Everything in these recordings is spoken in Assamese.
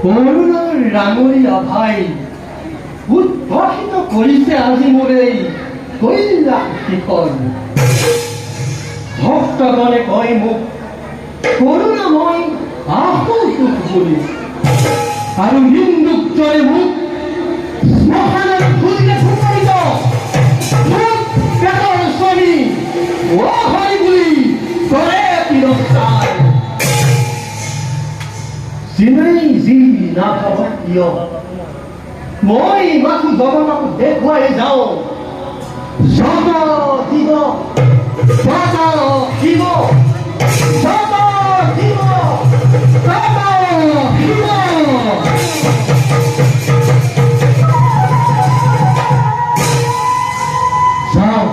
কৰুণাৰ ৰাঙলীয়া ভাই উদ্ভাসিত কৰিছে আজি মোৰে কৈলাস শিখৰ ভক্তগণে কয় মোক কৰুণাময় আকুল বলি আৰু নিন্দুক জয় মোক শ্মশানত খুলিলে ফুটাইত মোক পেটৰ স্বামী অ হৰি বুলি কৰে তিৰস্কাৰ চিনাই যি নাথাকক কিয় মই মাথো জগতক দেখুৱাই যাওঁ যত দিব তত দিব যত দিব তত দিব যাওঁ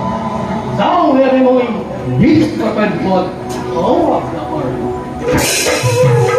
যাওঁ মই নিজ কৰ্তব্যত আপোনালোকৰ